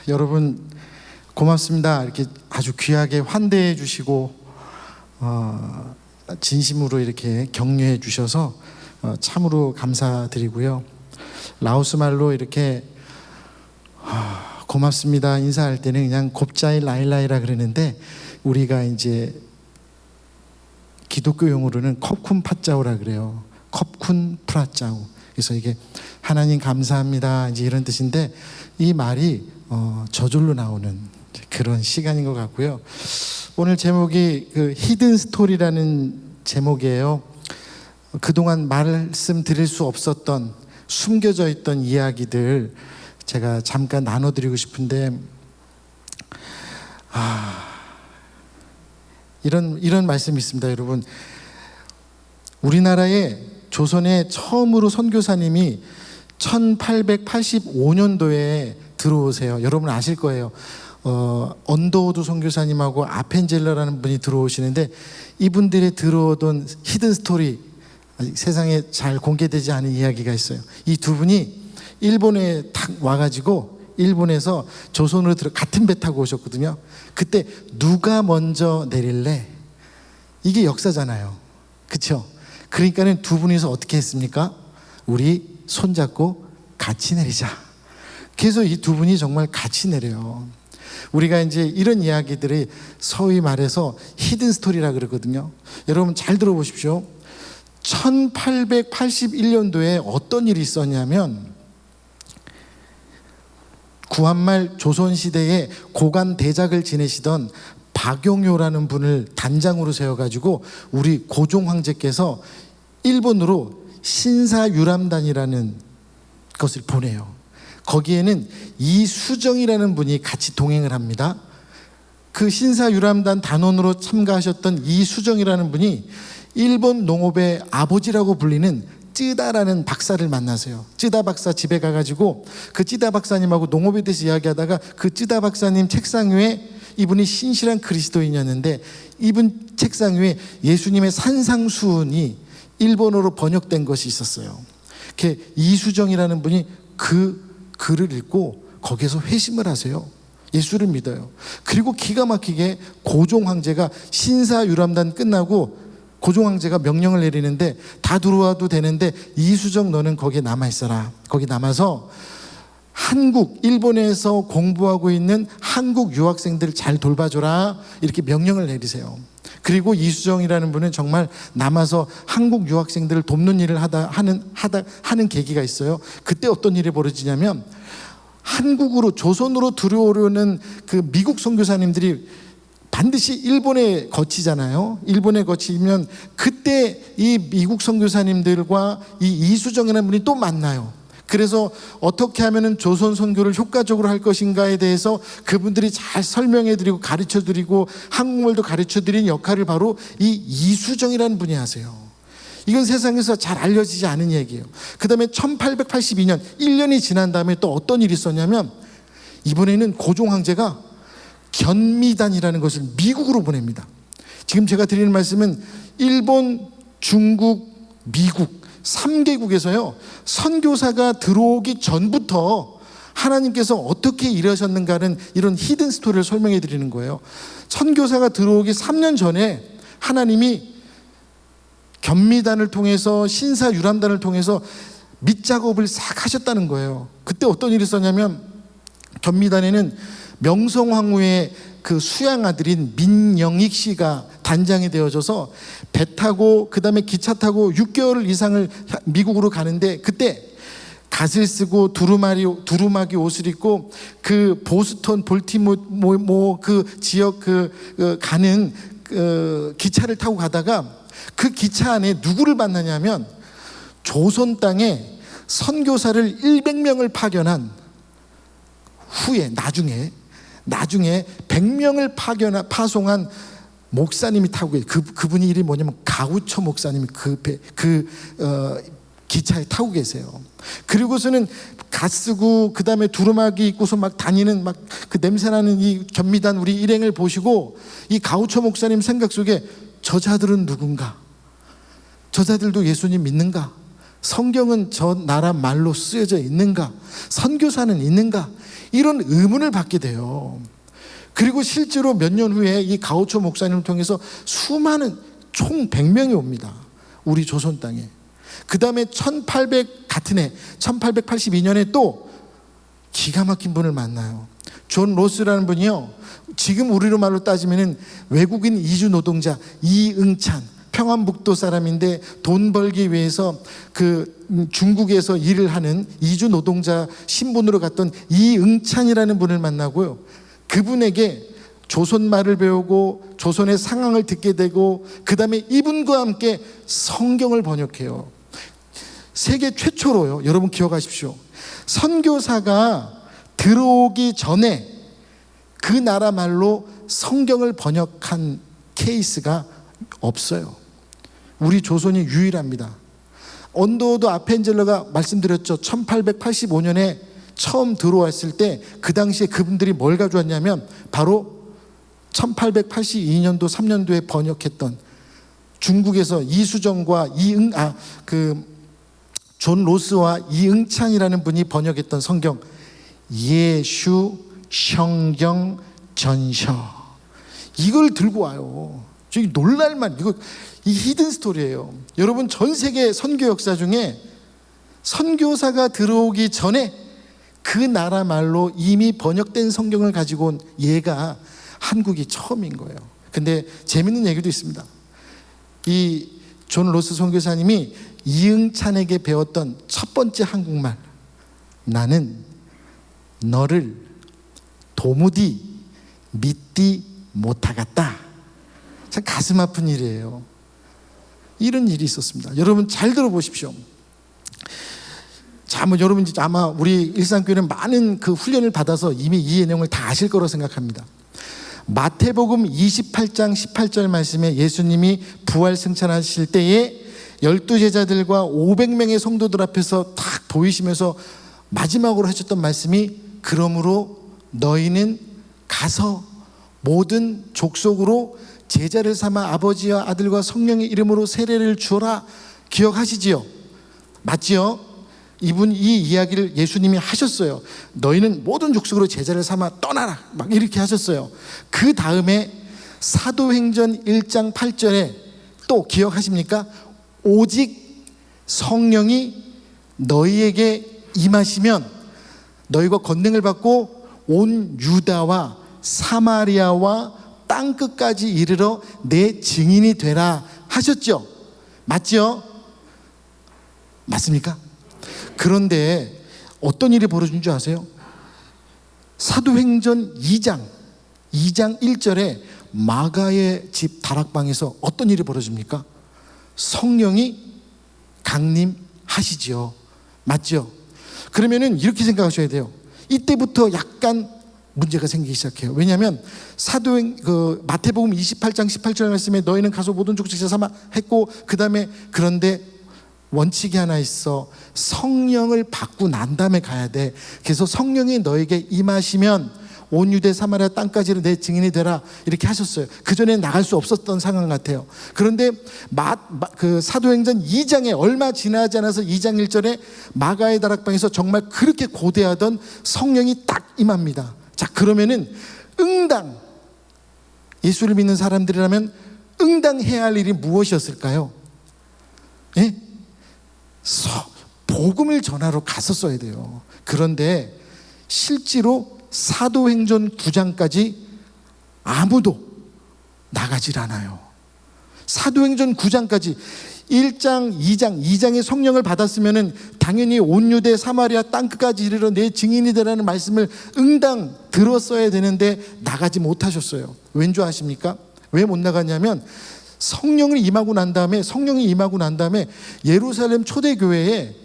여러분 고맙습니다. 이렇게 아주 귀하게 환대해 주시고 진심으로 이렇게 격려해 주셔서 참으로 감사드리고요. 라오스 말로 이렇게 고맙습니다 인사할 때는 그냥 곱자이 라일라이라 그러는데, 우리가 이제 기독교 용어로는 컵쿤 파짜오라 그래요. 컵쿤 프라짜오. 그래서 이게 하나님 감사합니다 이제 이런 뜻인데, 이 말이 저절로 나오는 그런 시간인 것 같고요. 오늘 제목이 그 히든 스토리라는 제목이에요. 그동안 말씀드릴 수 없었던 숨겨져 있던 이야기들 제가 잠깐 나눠드리고 싶은데, 이런 말씀이 있습니다. 여러분, 우리나라에 조선에 처음으로 선교사님이 1885년도에 들어오세요. 여러분 아실 거예요. 언더우드 선교사님하고 아펜젤러라는 분이 들어오시는데, 이분들이 들어오던 히든 스토리, 아직 세상에 잘 공개되지 않은 이야기가 있어요. 이 두 분이 일본에 딱 와가지고 일본에서 조선으로 같은 배 타고 오셨거든요. 그때 누가 먼저 내릴래? 이게 역사잖아요. 그렇죠? 그러니까는 두 분이서 어떻게 했습니까? 우리 손잡고 같이 내리자. 그래서 이 두 분이 정말 같이 내려요. 우리가 이제 이런 이야기들이 소위 말해서 히든 스토리라 그러거든요. 여러분 잘 들어보십시오. 1881년도에 어떤 일이 있었냐면, 구한말 조선시대에 고관 대작을 지내시던 박용효라는 분을 단장으로 세워가지고 우리 고종 황제께서 일본으로 신사유람단이라는 것을 보내요. 거기에는 이수정이라는 분이 같이 동행을 합니다. 그 신사유람단 단원으로 참가하셨던 이수정이라는 분이 일본 농업의 아버지라고 불리는 쯔다라는 박사를 만나세요. 쯔다 박사 집에 가가지고 그 쯔다 박사님하고 농업에 대해서 이야기하다가, 그 쯔다 박사님 책상 위에, 이분이 신실한 그리스도인이었는데 이분 책상 위에 예수님의 산상수훈이 일본어로 번역된 것이 있었어요. 이수정이라는 분이 그 글을 읽고 거기에서 회심을 하세요. 예수를 믿어요. 그리고 기가 막히게 고종 황제가 신사유람단 끝나고 고종 황제가 명령을 내리는데, 다 들어와도 되는데 이수정 너는 거기에 남아있어라. 거기 남아서 일본에서 공부하고 있는 한국 유학생들 잘 돌봐줘라. 이렇게 명령을 내리세요. 그리고 이수정이라는 분은 정말 남아서 한국 유학생들을 돕는 일을 하는 계기가 있어요. 그때 어떤 일이 벌어지냐면, 한국으로, 조선으로 들어오려는 그 미국 선교사님들이 반드시 일본에 거치잖아요. 일본에 거치면 그때 이 미국 선교사님들과 이 이수정이라는 분이 또 만나요. 그래서 어떻게 하면 조선 선교를 효과적으로 할 것인가에 대해서 그분들이 잘 설명해드리고 가르쳐드리고 한국말도 가르쳐드린 역할을 바로 이 이수정이라는 분이 하세요. 이건 세상에서 잘 알려지지 않은 얘기예요. 그 다음에 1882년 1년이 지난 다음에 또 어떤 일이 있었냐면, 이번에는 고종 황제가 견미단이라는 것을 미국으로 보냅니다. 지금 제가 드리는 말씀은 일본, 중국, 미국 3개국에서요 선교사가 들어오기 전부터 하나님께서 어떻게 일하셨는가는 이런 히든 스토리를 설명해 드리는 거예요. 선교사가 들어오기 3년 전에 하나님이 견미단을 통해서, 신사유람단을 통해서 밑작업을 싹 하셨다는 거예요. 그때 어떤 일이 있었냐면, 견미단에는 명성황후의 그 수양 아들인 민영익 씨가 단장이 되어져서 배 타고 그 다음에 기차 타고 6개월 이상을 미국으로 가는데, 그때 갓을 쓰고 두루마기 옷을 입고 그 보스턴, 볼티모어 그 지역 가는 기차를 타고 가다가, 그 기차 안에 누구를 만나냐면 조선 땅에 선교사를 100명을 파견한 후에 나중에 100명을 파송한 목사님이 타고 계세요. 그분이 이름이 뭐냐면 가우처 목사님이 기차에 타고 계세요. 그리고서는 갓 쓰고 그 다음에 두루마기 입고서 막 다니는 막 그 냄새나는 이 견미단 우리 일행을 보시고, 이 가우처 목사님 생각 속에 저자들은 누군가? 저자들도 예수님 믿는가? 성경은 저 나라 말로 쓰여져 있는가? 선교사는 있는가? 이런 의문을 받게 돼요. 그리고 실제로 몇 년 후에 이 가오초 목사님을 통해서 수많은 총 100명이 옵니다. 우리 조선 땅에. 그 다음에 같은 해 1882년에 또 기가 막힌 분을 만나요. 존 로스라는 분이요, 지금 우리로 말로 따지면 외국인 이주 노동자 이응찬, 평안북도 사람인데 돈 벌기 위해서 그 중국에서 일을 하는 이주 노동자 신분으로 갔던 이응찬이라는 분을 만나고요, 그분에게 조선말을 배우고 조선의 상황을 듣게 되고, 그 다음에 이분과 함께 성경을 번역해요. 세계 최초로요, 여러분 기억하십시오. 선교사가 들어오기 전에 그 나라 말로 성경을 번역한 케이스가 없어요. 우리 조선이 유일합니다. 언더우드 아펜젤러가 말씀드렸죠. 1885년에 처음 들어왔을 때 그 당시에 그분들이 뭘 가져왔냐면 바로 1882년도 3년도에 번역했던, 중국에서 이수정과 존 로스와 이응찬이라는 분이 번역했던 성경, 예수 성경 전서, 이걸 들고 와요. 저기 놀랄만, 이거 이 히든 스토리예요. 여러분, 전 세계 선교 역사 중에 선교사가 들어오기 전에 그 나라 말로 이미 번역된 성경을 가지고 온 예가 한국이 처음인 거예요. 근데 재밌는 얘기도 있습니다. 이 존 로스 선교사님이 이응찬에게 배웠던 첫 번째 한국말, 나는 너를 도무디 믿디 못하겠다. 참 가슴 아픈 일이에요. 이런 일이 있었습니다. 여러분 잘 들어보십시오. 자, 여러분 아마 우리 일산교회는 많은 그 훈련을 받아서 이미 이 내용을 다 아실 거라고 생각합니다. 마태복음 28장 18절 말씀에 예수님이 부활 승천하실 때에 12제자들과 500명의 성도들 앞에서 탁 보이시면서 마지막으로 하셨던 말씀이, 그러므로 너희는 가서 모든 족속으로 제자를 삼아 아버지와 아들과 성령의 이름으로 세례를 주어라. 기억하시지요? 맞지요? 이 이야기를 예수님이 하셨어요. 너희는 모든 족속으로 제자를 삼아 떠나라, 막 이렇게 하셨어요. 그 다음에 사도행전 1장 8절에 또 기억하십니까? 오직 성령이 너희에게 임하시면 너희가 권능을 받고 온 유다와 사마리아와 땅끝까지 이르러 내 증인이 되라 하셨죠? 맞죠? 맞습니까? 그런데 어떤 일이 벌어진 줄 아세요? 사도행전 2장 1절에 마가의 집 다락방에서 어떤 일이 벌어집니까? 성령이 강림하시지요. 맞죠? 그러면은 이렇게 생각하셔야 돼요. 이때부터 약간 문제가 생기기 시작해요. 왜냐하면 마태복음 28장 18절 말씀에 너희는 가서 모든 족속 제자 삼아 했고, 그 다음에 그런데 원칙이 하나 있어. 성령을 받고 난 다음에 가야 돼. 그래서 성령이 너에게 임하시면 온 유대 사마리아 땅까지는 내 증인이 되라, 이렇게 하셨어요. 그 전에 나갈 수 없었던 상황 같아요. 그런데 사도행전 2장에 얼마 지나지 않아서 2장 1절에 마가의 다락방에서 정말 그렇게 고대하던 성령이 딱 임합니다. 자, 그러면은 응당, 예수를 믿는 사람들이라면 응당해야 할 일이 무엇이었을까요? 예? 복음을 전하러 갔었어야 돼요. 그런데 실제로 사도행전 9장까지 아무도 나가질 않아요. 사도행전 9장까지 1장, 2장의 성령을 받았으면 당연히 온 유대 사마리아 땅끝까지 이르러 내 증인이 되라는 말씀을 응당 들었어야 되는데 나가지 못하셨어요. 왠 줄 아십니까? 왜 못 나갔냐면 성령이 임하고 난 다음에 예루살렘 초대교회에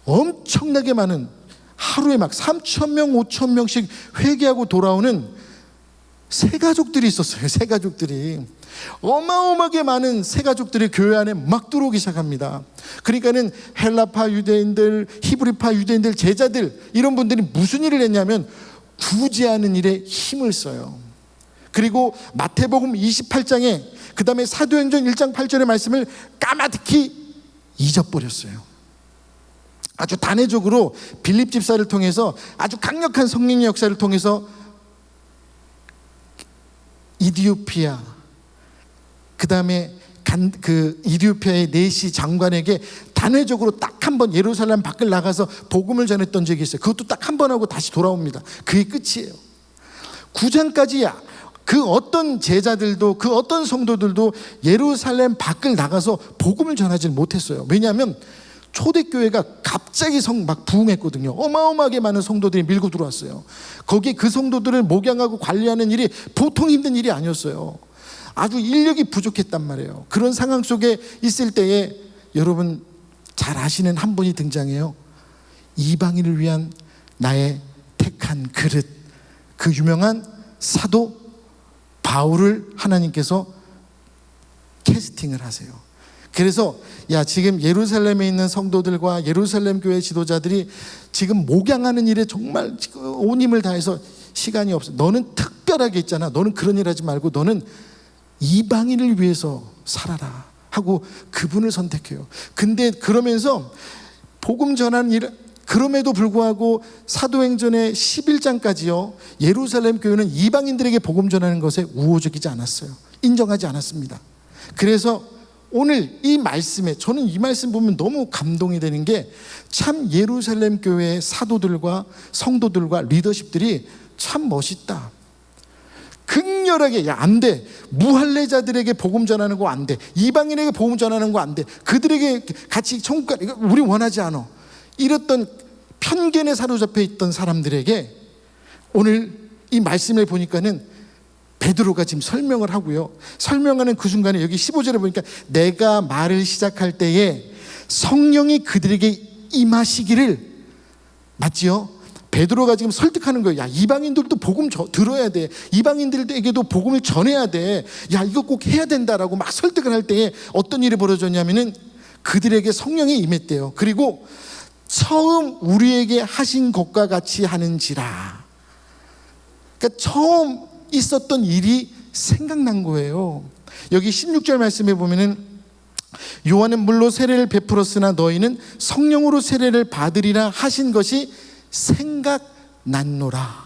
엄청나게 많은, 하루에 막 3,000명 5,000명씩 회개하고 돌아오는 새가족들이 있었어요. 새가족들이 어마어마하게 많은 새가족들이 교회 안에 막 들어오기 시작합니다. 그러니까는 헬라파 유대인들, 히브리파 유대인들, 제자들, 이런 분들이 무슨 일을 했냐면 구제하는 일에 힘을 써요. 그리고 마태복음 28장에 그 다음에 사도행전 1장 8절의 말씀을 까마득히 잊어버렸어요. 아주 단회적으로 빌립 집사를 통해서 아주 강력한 성령의 역사를 통해서 이디오피아, 그 다음에 그 이디오피아의 네시 장관에게 단회적으로 딱 한 번 예루살렘 밖을 나가서 복음을 전했던 적이 있어요. 그것도 딱 한 번 하고 다시 돌아옵니다. 그게 끝이에요. 9장까지 그 어떤 제자들도, 그 어떤 성도들도 예루살렘 밖을 나가서 복음을 전하지 못했어요. 왜냐하면 초대교회가 갑자기 막 부흥했거든요. 어마어마하게 많은 성도들이 밀고 들어왔어요. 거기에 그 성도들을 목양하고 관리하는 일이 보통 힘든 일이 아니었어요. 아주 인력이 부족했단 말이에요. 그런 상황 속에 있을 때에 여러분 잘 아시는 한 분이 등장해요. 이방인을 위한 나의 택한 그릇, 그 유명한 사도 바울을 하나님께서 캐스팅을 하세요. 그래서 지금 예루살렘에 있는 성도들과 예루살렘 교회 지도자들이 지금 목양하는 일에 정말 온 힘을 다해서 시간이 없어. 너는 특별하게 있잖아. 너는 그런 일 하지 말고 너는 이방인을 위해서 살아라 하고 그분을 선택해요. 근데 그러면서 복음 전하는 일, 그럼에도 불구하고 사도행전의 11장까지요 예루살렘 교회는 이방인들에게 복음 전하는 것에 우호적이지 않았어요. 인정하지 않았습니다. 그래서 오늘 이 말씀에, 저는 이 말씀 보면 너무 감동이 되는 게 참 예루살렘 교회의 사도들과 성도들과 리더십들이 참 멋있다. 극렬하게 안 돼. 무할례자들에게 복음 전하는 거 안 돼. 이방인에게 복음 전하는 거 안 돼. 그들에게 같이 천국 가, 우리 원하지 않아. 이랬던 편견에 사로잡혀 있던 사람들에게 오늘 이 말씀을 보니까는 베드로가 지금 설명을 하고요. 설명하는 그 순간에 여기 15절에 보니까 내가 말을 시작할 때에 성령이 그들에게 임하시기를, 맞지요? 베드로가 지금 설득하는 거예요. 이방인들도 복음 들어야 돼. 이방인들에게도 복음을 전해야 돼. 이거 꼭 해야 된다라고 막 설득을 할 때에 어떤 일이 벌어졌냐면은 그들에게 성령이 임했대요. 그리고 처음 우리에게 하신 것과 같이 하는지라. 그러니까 처음 있었던 일이 생각난 거예요. 여기 16절 말씀에 보면은 요한은 물로 세례를 베풀었으나 너희는 성령으로 세례를 받으리라 하신 것이 생각났노라.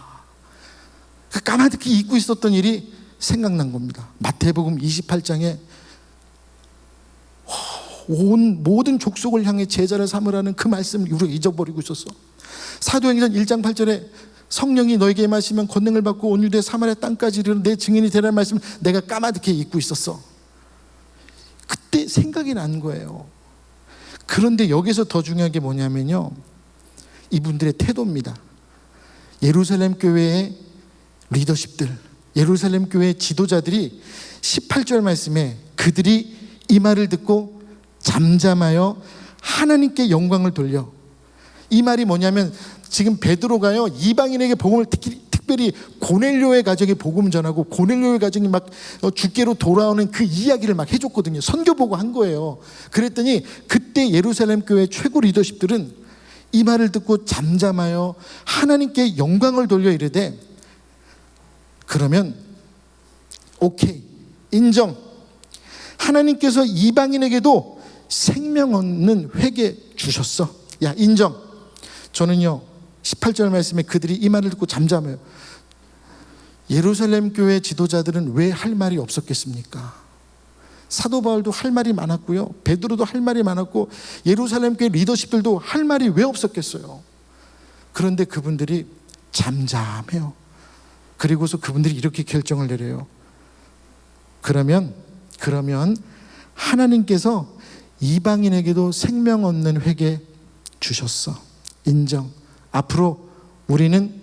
까마득히 잊고 있었던 일이 생각난 겁니다. 마태복음 28장에 온 모든 족속을 향해 제자를 삼으라는 그 말씀을 우리가 잊어버리고 있었어. 사도행전 1장 8절에 성령이 너에게 임하시면 권능을 받고 온 유대 사마리아 땅까지 이르러 내 증인이 되라는 말씀을 내가 까마득히 잊고 있었어. 그때 생각이 난 거예요. 그런데 여기서 더 중요한 게 뭐냐면요, 이분들의 태도입니다. 예루살렘 교회의 리더십들, 예루살렘 교회의 지도자들이 18절 말씀에 그들이 이 말을 듣고 잠잠하여 하나님께 영광을 돌려. 이 말이 뭐냐면 지금 베드로가요 이방인에게 복음을 특별히 고넬료의 가정에 복음 전하고 고넬료의 가정이 막 주께로 돌아오는 그 이야기를 막 해줬거든요. 선교보고 한 거예요. 그랬더니 그때 예루살렘 교회 최고 리더십들은 이 말을 듣고 잠잠하여 하나님께 영광을 돌려 이르되, 그러면 오케이, 인정. 하나님께서 이방인에게도 생명 얻는 회개 주셨어. 인정. 저는요 18절 말씀에 그들이 이 말을 듣고 잠잠해요. 예루살렘 교회 지도자들은 왜 할 말이 없었겠습니까? 사도 바울도 할 말이 많았고요, 베드로도 할 말이 많았고, 예루살렘 교회 리더십들도 할 말이 왜 없었겠어요? 그런데 그분들이 잠잠해요. 그리고서 그분들이 이렇게 결정을 내려요. 그러면 하나님께서 이방인에게도 생명 얻는 회개 주셨어. 인정. 앞으로 우리는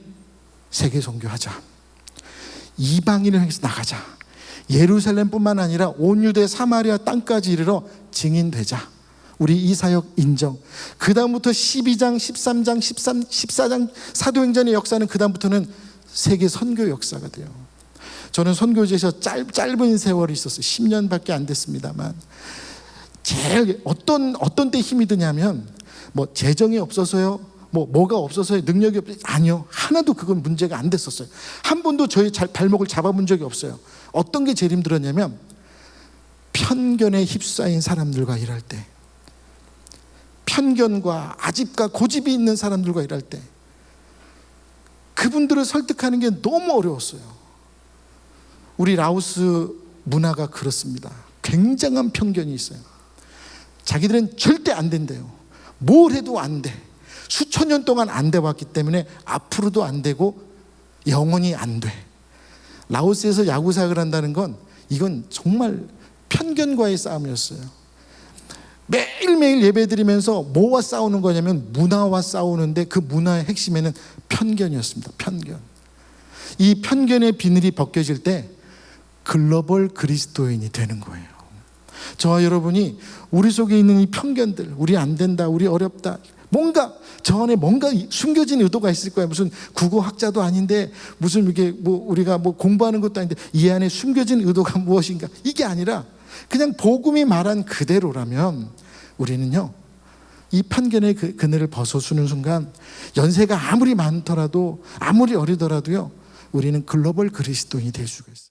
세계 선교하자. 이방인을 향해서 나가자. 예루살렘뿐만 아니라 온 유대 사마리아 땅까지 이르러 증인되자. 우리 이 사역 인정. 그 다음부터 12장, 13장, 14장 사도행전의 역사는 그 다음부터는 세계 선교 역사가 돼요. 저는 선교지에서 짧은 세월이 있었어요. 10년밖에 안 됐습니다만, 제일 어떤 때 힘이 드냐면, 뭐 재정이 없어서요, 뭐가 없어서요, 능력이 없어요, 아니요, 하나도 그건 문제가 안 됐었어요. 한 번도 저희 발목을 잡아본 적이 없어요. 어떤 게 제일 힘들었냐면, 편견에 휩싸인 사람들과 일할 때, 편견과 아집과 고집이 있는 사람들과 일할 때 그분들을 설득하는 게 너무 어려웠어요. 우리 라오스 문화가 그렇습니다. 굉장한 편견이 있어요. 자기들은 절대 안 된대요. 뭘 해도 안 돼. 수천 년 동안 안 돼 왔기 때문에 앞으로도 안 되고 영원히 안 돼. 라오스에서 야구사역을 한다는 건 이건 정말 편견과의 싸움이었어요. 매일매일 예배드리면서 뭐와 싸우는 거냐면 문화와 싸우는데 그 문화의 핵심에는 편견이었습니다. 편견. 이 편견의 비늘이 벗겨질 때 글로벌 그리스도인이 되는 거예요. 저와 여러분이 우리 속에 있는 이 편견들, 우리 안 된다, 우리 어렵다, 뭔가 저 안에 뭔가 숨겨진 의도가 있을 거예요. 무슨 국어학자도 아닌데 무슨 이게 우리가 공부하는 것도 아닌데 이 안에 숨겨진 의도가 무엇인가? 이게 아니라 그냥 복음이 말한 그대로라면 우리는요, 이 편견의 그늘을 벗어주는 순간 연세가 아무리 많더라도 아무리 어리더라도요, 우리는 글로벌 그리스도인이 될 수가 있어요.